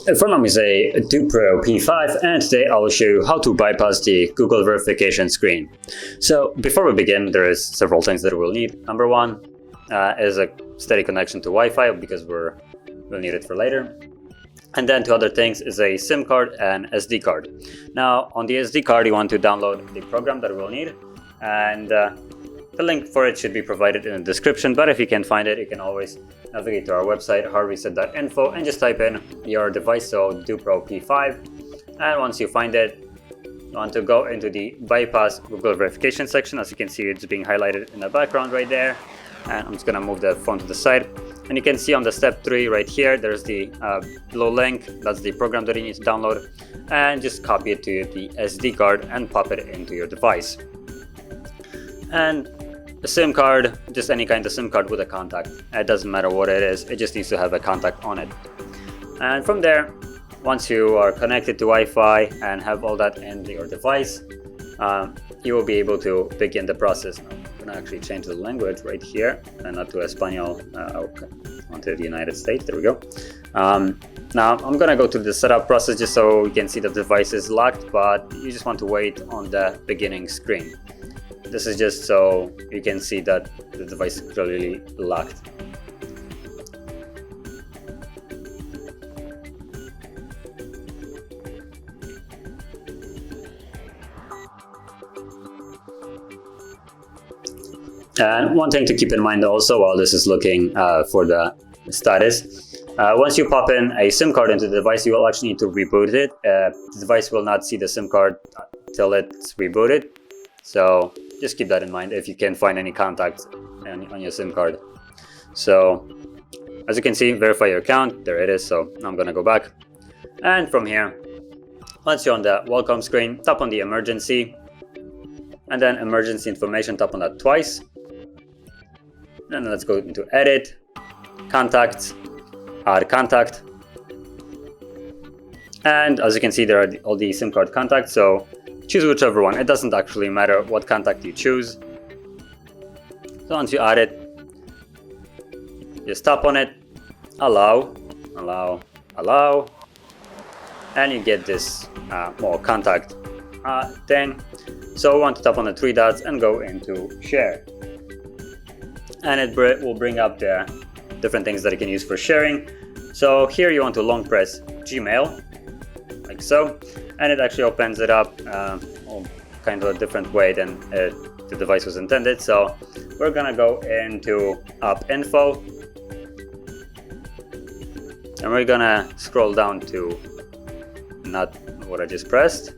In front of me is a DOOPRO P5, and today I will show you how to bypass the Google verification screen. So before we begin, there is several things that we'll need. Number one is a steady connection to Wi-Fi, because we'll need it for later. And then two other things is a SIM card and SD card. Now on the SD card you want to download the program that we'll need, and the link for it should be provided in the description, but if you can't find it, you can always navigate to our website, HardReset.info, and just type in your device, so DOOPRO P5. And once you find it, you want to go into the bypass Google verification section. As you can see, it's being highlighted in the background right there. And I'm just gonna move the phone to the side. And you can see on the step 3 right here, there's the below link. That's the program that you need to download. And just copy it to the SD card and pop it into your device. And a SIM card, just any kind of SIM card with a contact. It doesn't matter what it is, it just needs to have a contact on it. And from there, once you are connected to Wi-Fi and have all that in your device, you will be able to begin the process. Now, I'm gonna actually change the language right here, and not to Espanol, onto the United States. There we go. Now I'm gonna go to the setup process just so you can see that the device is locked, but you just want to wait on the beginning screen. This is just so you can see that the device is clearly locked. And one thing to keep in mind also while this is looking for the status, once you pop in a SIM card into the device, you will actually need to reboot it. The device will not see the SIM card till it's rebooted. So just keep that in mind if you can't find any contacts on your SIM card. So as you can see, verify your account, there it is. So I'm gonna go back, and from here, once you're on the welcome screen, tap on the emergency, and then emergency information, tap on that twice. And let's go into edit, contacts, add contact. And as you can see, there are all the SIM card contacts, so choose whichever one. It doesn't actually matter what contact you choose. So once you add it, just tap on it, allow, and you get this more contact thing. So we want to tap on the 3 dots and go into share. And it will bring up the different things that you can use for sharing. So here you want to long press Gmail, like so. And it actually opens it up kind of a different way than the device was intended. So we're gonna go into app info, and we're gonna scroll down to not what I just pressed.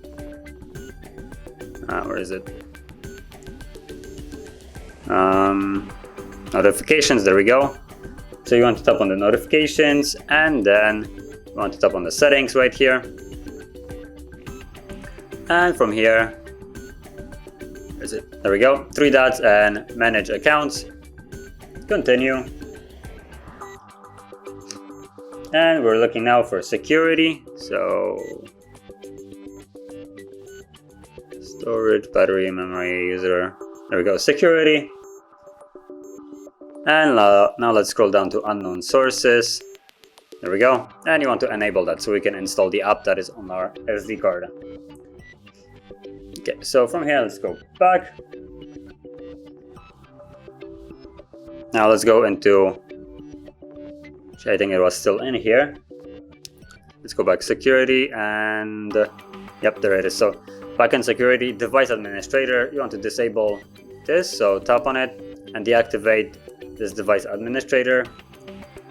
Where is it? Notifications, there we go. So you want to tap on the notifications, and then you want to tap on the settings right here. And from here, where is it? There we go, 3 dots and manage accounts. Continue. And we're looking now for security. So storage, battery, memory, user. There we go, security. And now let's scroll down to unknown sources. There we go. And you want to enable that so we can install the app that is on our SD card. Okay, so from here, let's go back. Now let's go into, which I think it was still in here. Let's go back security, and yep, there it is. So back in security, device administrator, you want to disable this. So tap on it and deactivate this device administrator,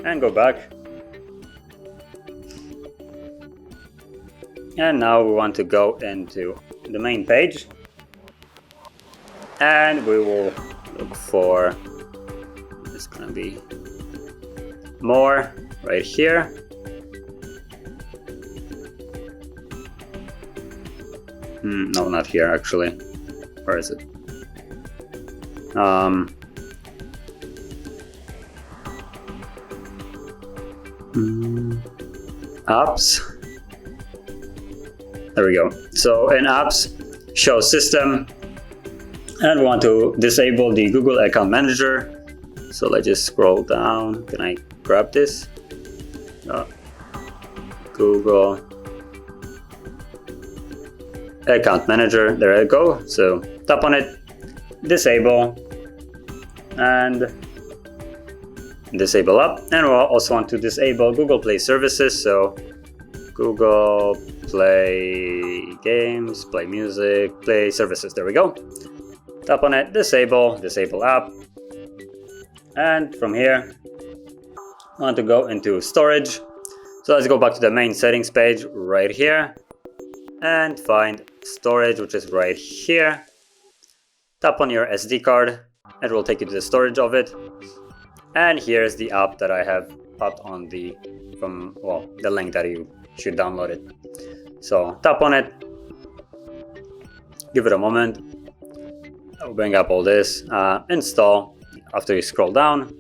and go back. And now we want to go into the main page, and we will look for, it's gonna be more right here. No, not here actually. Where is it? Apps. There we go. So in apps, show system, and we want to disable the Google Account Manager. So let's just scroll down. Can I grab this? Google Account Manager, there I go. So tap on it, disable, and disable up. And we'll also want to disable Google Play services. So Google Play Games, Play Music, Play Services, there we go. Tap on it, disable app. And from here, I want to go into storage. So let's go back to the main settings page right here and find storage, which is right here. Tap on your SD card. It will take you to the storage of it. And here's the app that I have popped on the link that you should download it. So tap on it. Give it a moment. I'll bring up all this. Install after you scroll down.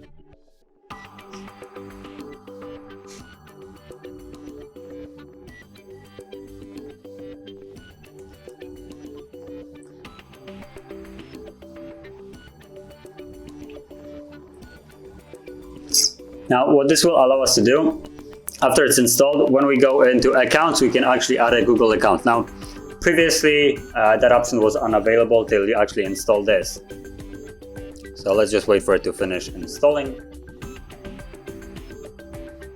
Now, what this will allow us to do, after it's installed, when we go into accounts, we can actually add a Google account. Now, previously, that option was unavailable till you actually install this. So let's just wait for it to finish installing,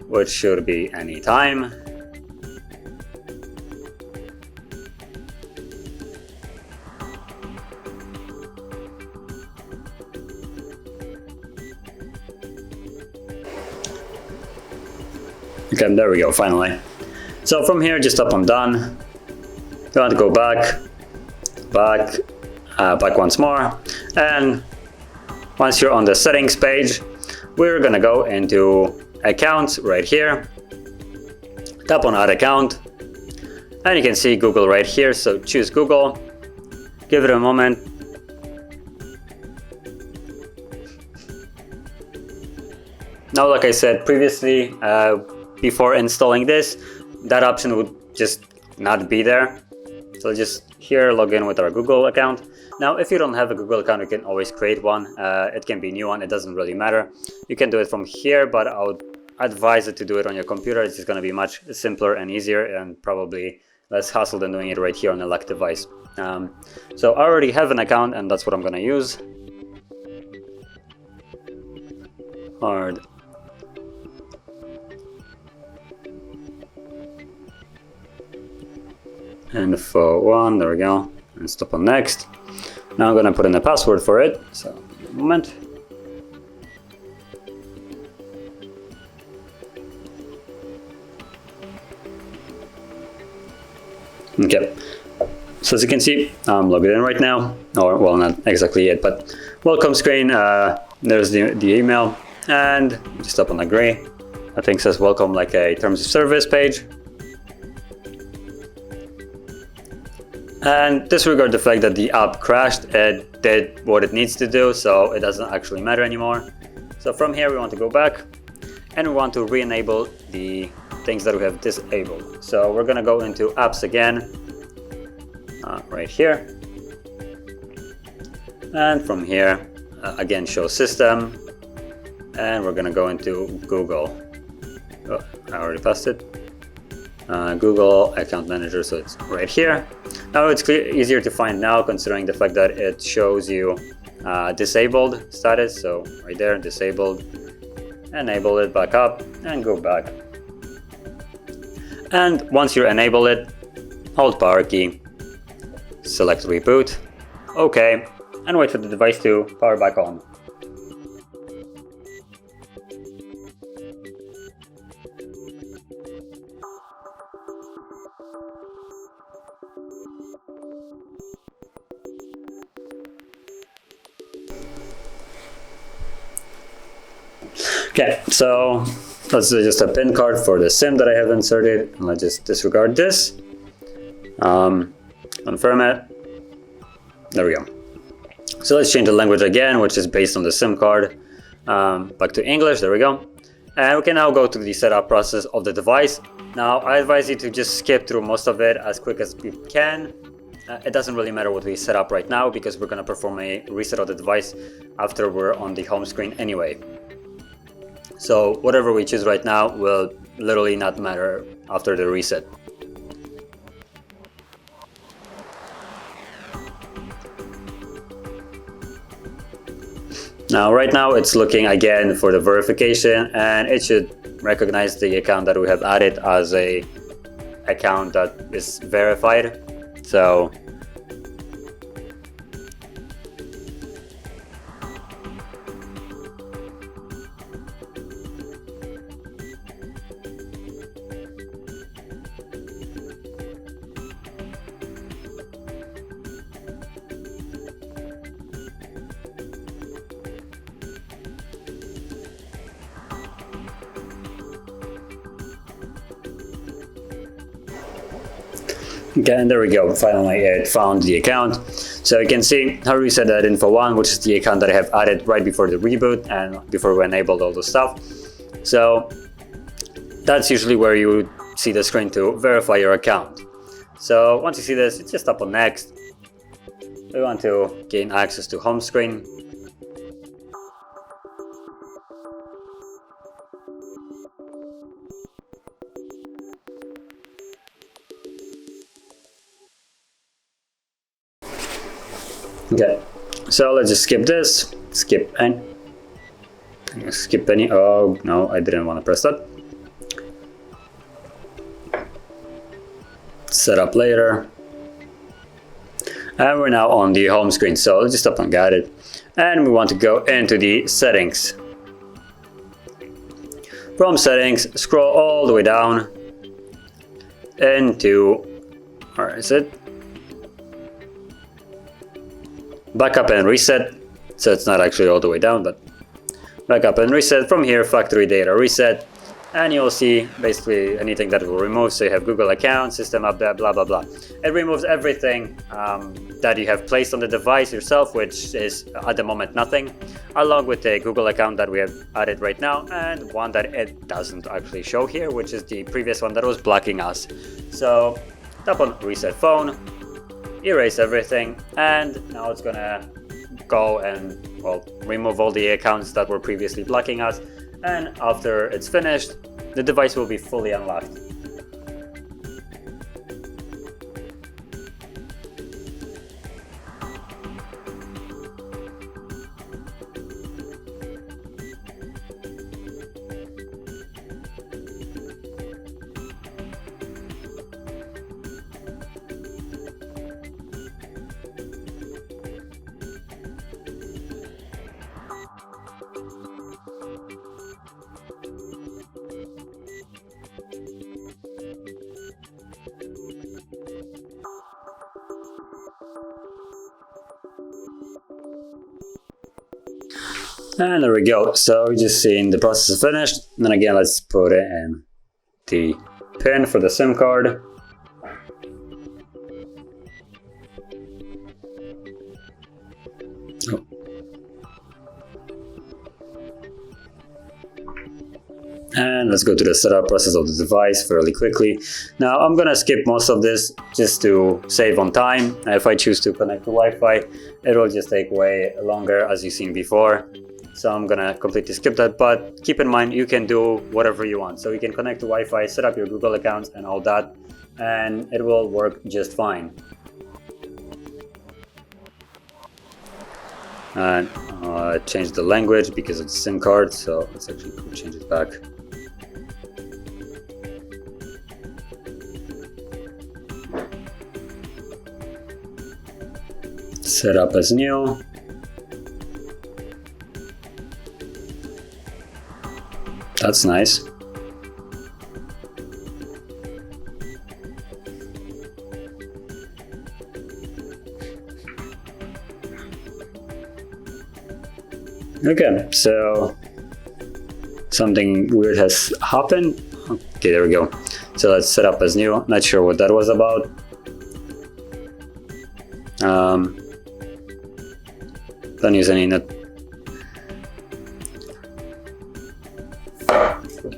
which should be any time. Okay, there we go, finally. So from here, just tap on done. You want to go back once more. And once you're on the settings page, we're gonna go into accounts right here. Tap on add account. And you can see Google right here, so choose Google. Give it a moment. Now, like I said previously, before installing this, that option would just not be there. So just here, log in with our Google account. Now, if you don't have a Google account, you can always create one. It can be a new one, it doesn't really matter. You can do it from here, but I would advise it to do it on your computer. It's just gonna be much simpler and easier and probably less hassle than doing it right here on a Mac device. So I already have an account and that's what I'm gonna use. Info 1, there we go, and stop on next. Now I'm gonna put in a password for it, so a moment. Okay, so as you can see, I'm logged in right now, or well, not exactly yet, but welcome screen, there's the email, and just tap on agree. I think it says welcome like a terms of service page. And disregard the fact that the app crashed, it did what it needs to do, so it doesn't actually matter anymore. So from here we want to go back and we want to re-enable the things that we have disabled. So we're gonna go into apps again, right here. And from here, again, show system. And we're gonna go into Google. Oh, I already passed it. Google Account Manager, so it's right here. Now it's easier to find now considering the fact that it shows you disabled status, so right there, disabled. Enable it back up and go back. And once you enable it, hold power key, select reboot, OK, and wait for the device to power back on. Okay, so let's do just a PIN card for the SIM that I have inserted, and let's just disregard this. Confirm it. There we go. So let's change the language again, which is based on the SIM card. Back to English, there we go. And we can now go to the setup process of the device. Now, I advise you to just skip through most of it as quick as you can. it doesn't really matter what we set up right now because we're going to perform a reset of the device after we're on the home screen anyway. So whatever we choose right now will literally not matter after the reset. Now right now it's looking again for the verification, and it should recognize the account that we have added as a account that is verified. So okay, and there we go. Finally, it found the account. So you can see HardReset.info YT, which is the account that I have added right before the reboot and before we enabled all the stuff. So that's usually where you would see the screen to verify your account. So once you see this, just tap on next. We want to gain access to home screen. Okay, so let's just skip this, skip any, oh no, I didn't want to press that. Set up later. And we're now on the home screen, so let's just tap on guided. And we want to go into the settings. From settings, scroll all the way down into, where is it? Backup and reset, so it's not actually all the way down, but backup and reset. From here, factory data reset, and you'll see basically anything that will remove. So you have Google account, system update, blah blah blah. It removes everything that you have placed on the device yourself, which is at the moment nothing, along with the Google account that we have added right now, and one that it doesn't actually show here, which is the previous one that was blocking us. So tap on reset phone, erase everything, and now it's gonna go and, well, remove all the accounts that were previously blocking us, and after it's finished, the device will be fully unlocked. And there we go. So we just seen the process is finished. And then again, let's put in the pin for the SIM card. Oh. And let's go to the setup process of the device fairly quickly. Now I'm gonna skip most of this just to save on time. If I choose to connect to Wi-Fi, it will just take way longer, as you've seen before. So I'm gonna completely skip that, but keep in mind you can do whatever you want. So you can connect to Wi-Fi, set up your Google accounts and all that, and it will work just fine. And change the language because of the SIM card, so let's actually change it back. Set up as new. That's nice. Okay, so something weird has happened. Okay, there we go. So let's set up as new. Not sure what that was about. Don't use any net.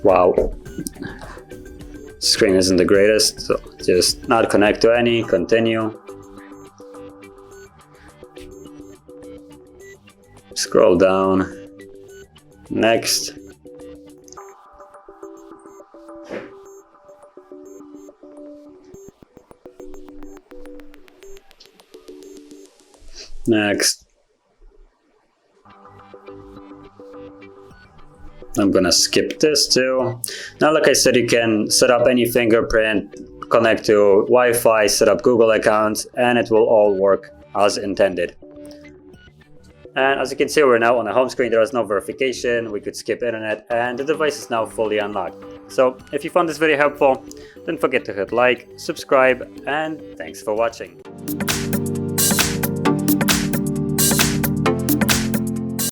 Wow, screen isn't the greatest, so just not connect to any, continue. Scroll down. Next. Next. I'm gonna skip this too. Now, like I said, you can set up any fingerprint, connect to Wi-Fi, set up Google accounts, and it will all work as intended. And as you can see, we're now on the home screen. There is no verification. We could skip internet, and the device is now fully unlocked. So if you found this video helpful, don't forget to hit like, subscribe, and thanks for watching.